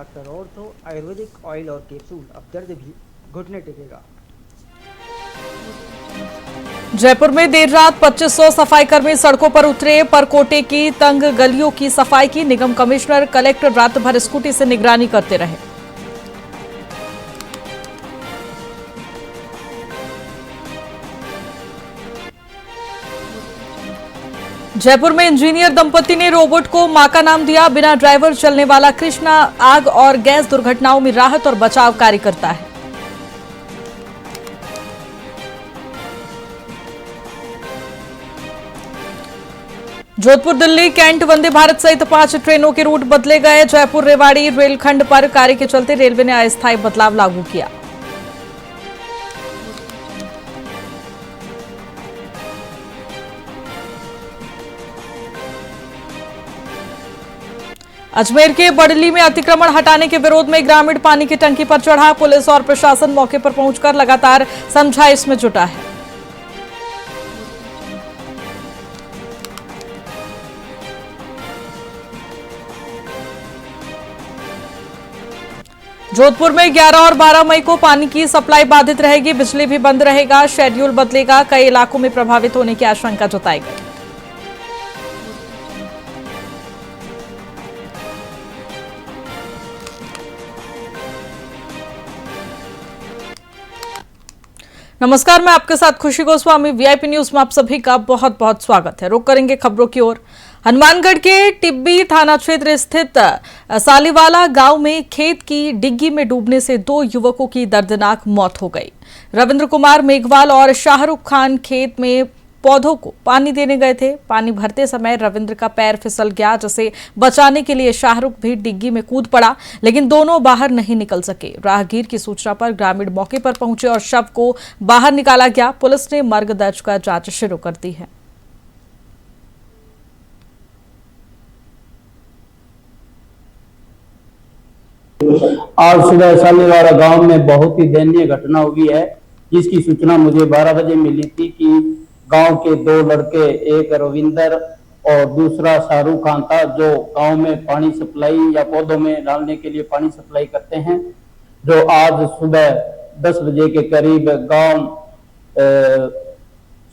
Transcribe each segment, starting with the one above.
Doctor और तो Ayurvedic oil और कैप्सूल, अब दर्द भी घुटने टेकेगा। जयपुर में देर रात 2500 सफाई कर्मी सड़कों पर उतरे। परकोटे की तंग गलियों की सफाई की। निगम कमिश्नर कलेक्टर रात भर स्कूटी से निगरानी करते रहे। जयपुर में इंजीनियर दंपति ने रोबोट को मां का नाम दिया। बिना ड्राइवर चलने वाला कृष्णा आग और गैस दुर्घटनाओं में राहत और बचाव कार्य करता है। जोधपुर दिल्ली कैंट वंदे भारत सहित 5 ट्रेनों के रूट बदले गए। जयपुर रेवाड़ी रेलखंड पर कार्य के चलते रेलवे ने अस्थायी बदलाव लागू किया। अजमेर के बडली में अतिक्रमण हटाने के विरोध में ग्रामीण पानी की टंकी पर चढ़ा। पुलिस और प्रशासन मौके पर पहुंचकर लगातार समझाइश में जुटा है। जोधपुर में 11 और 12 मई को पानी की सप्लाई बाधित रहेगी। बिजली भी बंद रहेगा। शेड्यूल बदलेगा। कई इलाकों में प्रभावित होने की आशंका जताई गई। नमस्कार, मैं आपके साथ खुशी गोस्वामी। वीआईपी न्यूज में आप सभी का बहुत बहुत स्वागत है। रुक करेंगे खबरों की ओर। हनुमानगढ़ के टिब्बी थाना क्षेत्र स्थित सालीवाला गांव में खेत की डिग्गी में डूबने से 2 युवकों की दर्दनाक मौत हो गई। रविंद्र कुमार मेघवाल और शाहरुख खान खेत में पौधों को पानी देने गए थे। पानी भरते समय रविंद्र का पैर फिसल गया, जिसे बचाने के लिए शाहरुख भी डिग्गी में कूद पड़ा, लेकिन दोनों बाहर नहीं निकल सके। राहगीर की सूचना पर ग्रामीण मौके पर पहुंचे और शव को बाहर निकाला गया। पुलिस ने मर्ग दर्ज कर जांच शुरू कर दी है। आज सुबह सालीवाला गांव में बहुत ही दयनीय घटना हुई है, जिसकी सूचना मुझे 12 बजे मिली थी कि गांव के 2 लड़के, एक रविंदर और दूसरा शाहरुख खान था, जो गांव में पानी सप्लाई या पौधों में डालने के लिए पानी सप्लाई करते हैं, जो आज सुबह 10 बजे के करीब गांव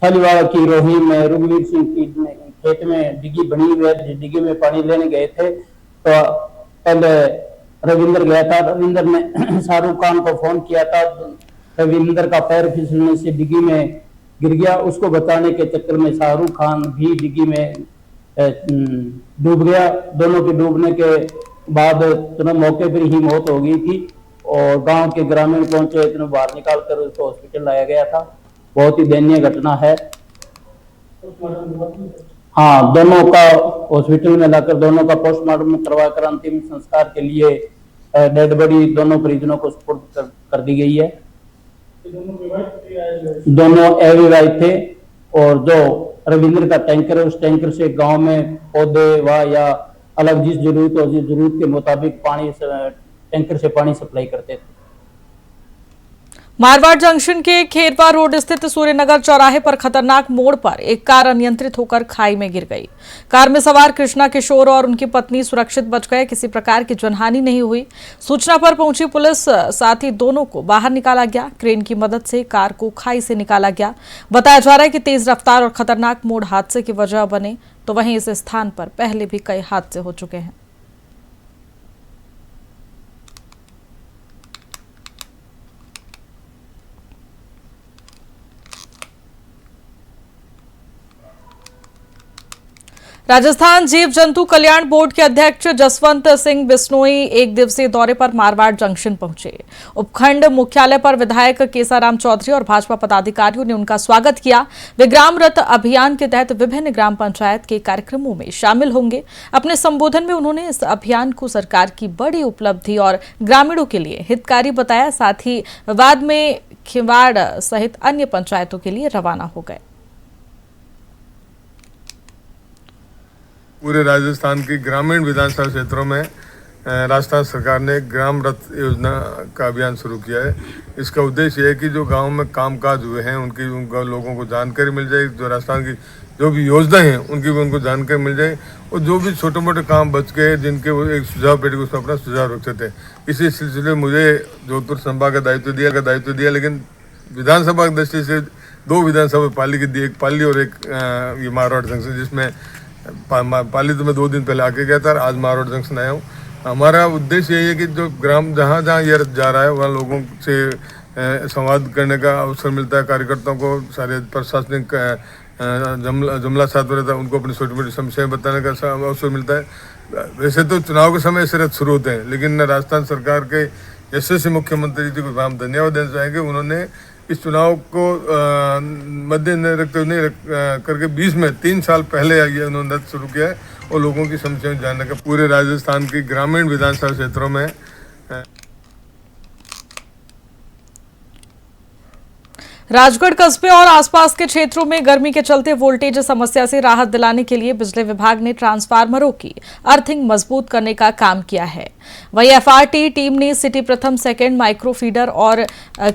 सालीवाला की रोही में रघुवीर सिंह की खेत में डिग्गी बनी हुई है, डिग्गी में पानी लेने गए थे। तो पहले रविंदर गया था। रविंदर ने शाहरुख खान को फोन किया था। रविंदर का पैर फिसलने से डिग्गी में गिर गया। उसको बचाने के चक्कर में शाहरुख खान भी डिग्गी में डूब गया। दोनों के डूबने के बाद तुरंत मौके पर ही मौत हो गई थी और गांव के ग्रामीण पहुंचे, इतने बाहर निकाल कर उसको हॉस्पिटल लाया गया था। बहुत ही दयनीय घटना है। हाँ, दोनों का हॉस्पिटल में लाकर दोनों का पोस्टमार्टम करवाकर अंतिम संस्कार के लिए डेड बॉडी दोनों परिजनों को सुपुर्द कर दी गई है। दोनों अविवाहित थे और जो रविंद्र का टैंकर है, उस टैंकर से गांव में पौधे व या अलग जिस जरूरत हो, जिस जरूरत के मुताबिक पानी टैंकर से पानी सप्लाई करते थे। मारवाड़ जंक्शन के खेरवा रोड स्थित सूर्यनगर चौराहे पर खतरनाक मोड़ पर एक कार अनियंत्रित होकर खाई में गिर गई। कार में सवार कृष्णा किशोर और उनकी पत्नी सुरक्षित बच गए। किसी प्रकार की जनहानि नहीं हुई। सूचना पर पहुंची पुलिस, साथ ही दोनों को बाहर निकाला गया। क्रेन की मदद से कार को खाई से निकाला गया। बताया जा रहा है कि तेज रफ्तार और खतरनाक मोड़ हादसे की वजह बने, तो वहीं इस स्थान पर पहले भी कई हादसे हो चुके हैं। राजस्थान जीव जंतु कल्याण बोर्ड के अध्यक्ष जसवंत सिंह बिश्नोई 1 दिवसीय दौरे पर मारवाड़ जंक्शन पहुंचे। उपखंड मुख्यालय पर विधायक केसाराम चौधरी और भाजपा पदाधिकारियों ने उनका स्वागत किया। वे ग्राम रथ अभियान के तहत विभिन्न ग्राम पंचायत के कार्यक्रमों में शामिल होंगे। अपने संबोधन में उन्होंने इस अभियान को सरकार की बड़ी उपलब्धि और ग्रामीणों के लिए हितकारी बताया। साथ ही बाद में खिवाड़ सहित अन्य पंचायतों के लिए रवाना हो गए। पूरे राजस्थान की ग्रामीण विधानसभा क्षेत्रों में राजस्थान सरकार ने ग्राम रथ योजना का अभियान शुरू किया है। इसका उद्देश्य है कि जो गांव में कामकाज हुए हैं उनका लोगों को जानकारी मिल जाए, जो राजस्थान की जो भी योजनाएं हैं उनकी भी उनको जानकारी मिल जाए, और जो भी छोटे मोटे काम बच गए जिनके वो एक सुझाव पेटी को उसमें अपना सुझाव रखते थे। इसी सिलसिले में मुझे जोधपुर संभाग का दायित्व दिया, लेकिन विधानसभा की दृष्टि से 2 विधानसभा पाली की दी, एक पाली और एक ये मारवाड़ जंक्शन, जिसमें पाली तो मैं 2 दिन पहले आके गया था, आज मारवाड़ जंक्शन आया हूँ। हमारा उद्देश्य यही है कि जो ग्राम जहाँ ये रथ जा रहा है वहाँ लोगों से संवाद करने का अवसर मिलता है, कार्यकर्ताओं को सारे प्रशासनिक जुमला साथ रहता है, उनको अपनी छोटी मोटी समस्याएं बताने का अवसर मिलता है। वैसे तो चुनाव के समय ऐसे रथ शुरू होते हैं, लेकिन राजस्थान सरकार के यशस्वी मुख्यमंत्री जी को हम धन्यवाद देना चाहेंगे। उन्होंने इस चुनाव को मद्देनजर रखते हुए करके 20 में 3 साल पहले ये उन्होंने रथ शुरू किया है, और लोगों की समस्याएं जानने का पूरे राजस्थान की ग्रामीण विधानसभा क्षेत्रों में राजगढ़ कस्बे और आसपास के क्षेत्रों में गर्मी के चलते वोल्टेज समस्या से राहत दिलाने के लिए बिजली विभाग ने ट्रांसफार्मरों की अर्थिंग मजबूत करने का काम किया है। वहीं एफआरटी टीम ने सिटी प्रथम सेकंड माइक्रो फीडर और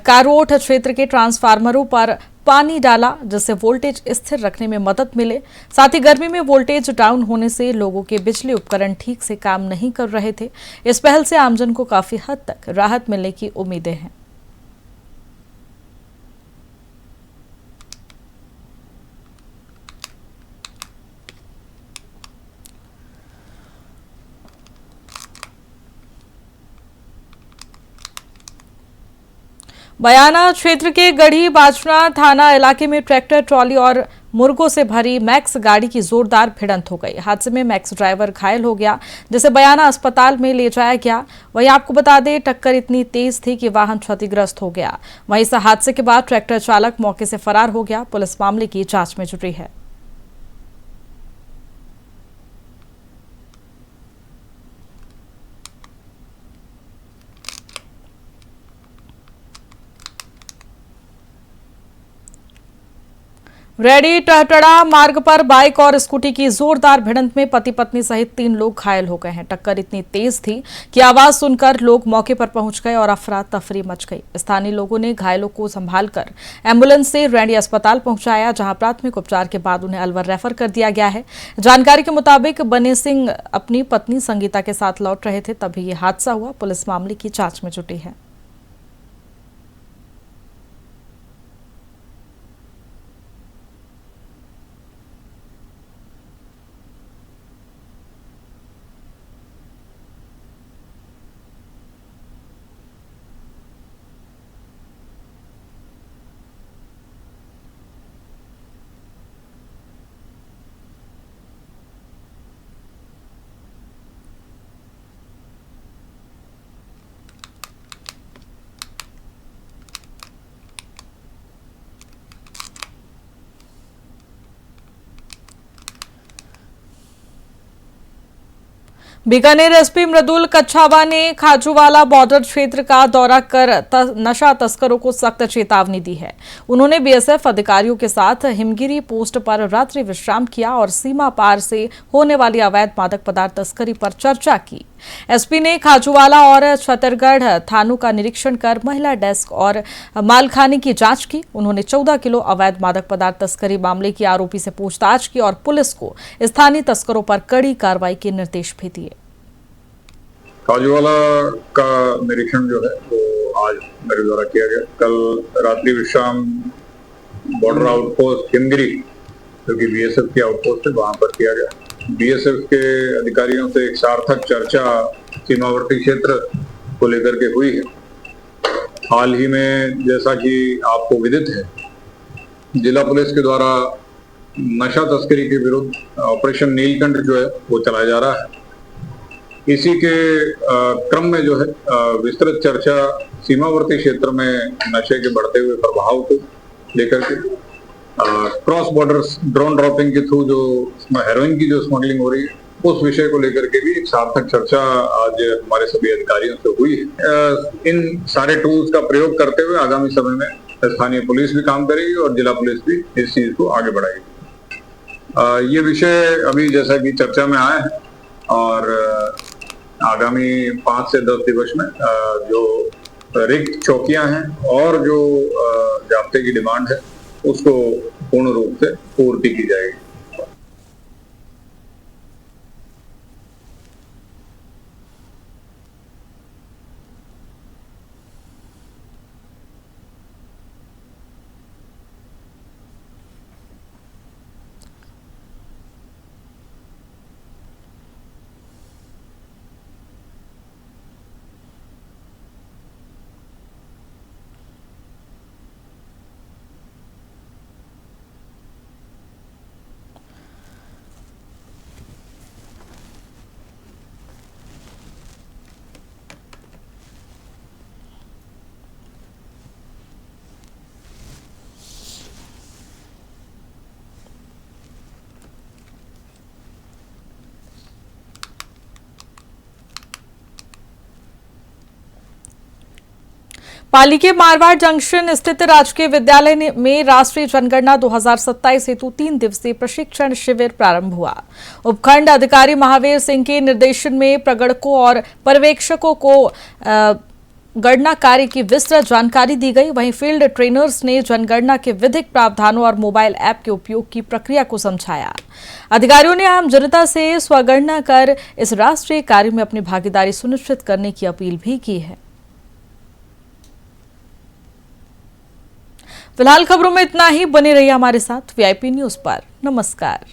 कारोट क्षेत्र के ट्रांसफार्मरों पर पानी डाला, जिससे वोल्टेज स्थिर रखने में मदद मिले। साथ ही गर्मी में वोल्टेज डाउन होने से लोगों के बिजली उपकरण ठीक से काम नहीं कर रहे थे। इस पहल से आमजन को काफी हद तक राहत मिलने की उम्मीदें हैं। बयाना क्षेत्र के गढ़ी बाजना थाना इलाके में ट्रैक्टर ट्रॉली और मुर्गों से भरी मैक्स गाड़ी की जोरदार भिड़ंत हो गई। हादसे में मैक्स ड्राइवर घायल हो गया, जिसे बयाना अस्पताल में ले जाया गया। वहीं आपको बता दें, टक्कर इतनी तेज थी कि वाहन क्षतिग्रस्त हो गया। वहीं इस हादसे के बाद ट्रैक्टर चालक मौके से फरार हो गया। पुलिस मामले की जांच में जुटी है। रेडी टहटड़ा मार्ग पर बाइक और स्कूटी की जोरदार भिड़ंत में पति पत्नी सहित 3 लोग घायल हो गए हैं। टक्कर इतनी तेज थी कि आवाज सुनकर लोग मौके पर पहुंच गए और अफरा तफरी मच गई। स्थानीय लोगों ने घायलों को संभालकर एम्बुलेंस से रेडी अस्पताल पहुंचाया, जहां प्राथमिक उपचार के बाद उन्हें अलवर रेफर कर दिया गया है। जानकारी के मुताबिक बने सिंह अपनी पत्नी संगीता के साथ लौट रहे थे, तभी ये हादसा हुआ। पुलिस मामले की जांच में जुटी है। बीकानेर एसपी मृदुल कच्छावा ने खाजूवाला बॉर्डर क्षेत्र का दौरा कर नशा तस्करों को सख्त चेतावनी दी है। उन्होंने बीएसएफ अधिकारियों के साथ हिमगिरी पोस्ट पर रात्रि विश्राम किया और सीमा पार से होने वाली अवैध मादक पदार्थ तस्करी पर चर्चा की। एसपी ने खाजूवाला और छतरगढ़ थानों का निरीक्षण कर महिला डेस्क और मालखाने की जांच की। उन्होंने 14 किलो अवैध मादक पदार्थ तस्करी मामले की आरोपी से पूछताछ की और पुलिस को स्थानीय तस्करों पर कड़ी कार्रवाई के निर्देश भी दिए। खाजूवाला का निरीक्षण जो है वो आज मेरे द्वारा किया गया। कल रात्रि विश्राम बॉर्डर आउटपोस्ट हिमगिरी, जो कि बीएसएफ की आउटपोस्ट है, वहां पर किया गया। बीएसएफ के अधिकारियों से एक सार्थक चर्चा सीमावर्ती क्षेत्र को लेकर के हुई है। हाल ही में, जैसा कि आपको विदित है, जिला पुलिस के द्वारा नशा तस्करी के विरुद्ध ऑपरेशन नीलकंठ जो है वो चलाया जा रहा है। इसी के क्रम में जो है विस्तृत चर्चा सीमावर्ती क्षेत्र में नशे के बढ़ते हुए प्रभाव को लेकर के, क्रॉस बॉर्डर ड्रोन ड्रॉपिंग के थ्रू जो हेरोइन की जो स्मगलिंग हो रही है, उस विषय को लेकर के भी एक सार्थक चर्चा आज हमारे सभी अधिकारियों से हुई है। इन सारे टूल्स का प्रयोग करते हुए आगामी समय में स्थानीय पुलिस भी काम करेगी और जिला पुलिस भी इस चीज को आगे बढ़ाएगी। ये विषय अभी जैसा कि चर्चा में आया है और आगामी 5 से 10 दिवस में जो रिक्त चौकियां हैं और जो जाब्ते की डिमांड है उसको पूर्ण रूप से पूर्ति की जाएगी। पाली के मारवाड़ जंक्शन स्थित राजकीय विद्यालय में राष्ट्रीय जनगणना 2027 हेतु 3 दिवसीय प्रशिक्षण शिविर प्रारंभ हुआ। उपखंड अधिकारी महावीर सिंह के निर्देशन में प्रगणकों और पर्यवेक्षकों को गणना कार्य की विस्तृत जानकारी दी गई। वहीं फील्ड ट्रेनर्स ने जनगणना के विधिक प्रावधानों और मोबाइल ऐप के उपयोग की प्रक्रिया को समझाया। अधिकारियों ने आम जनता से स्वगणना कर इस राष्ट्रीय कार्य में अपनी भागीदारी सुनिश्चित करने की अपील भी की है। फिलहाल खबरों में इतना ही। बने रहिए हमारे साथ वीआईपी न्यूज पर। नमस्कार।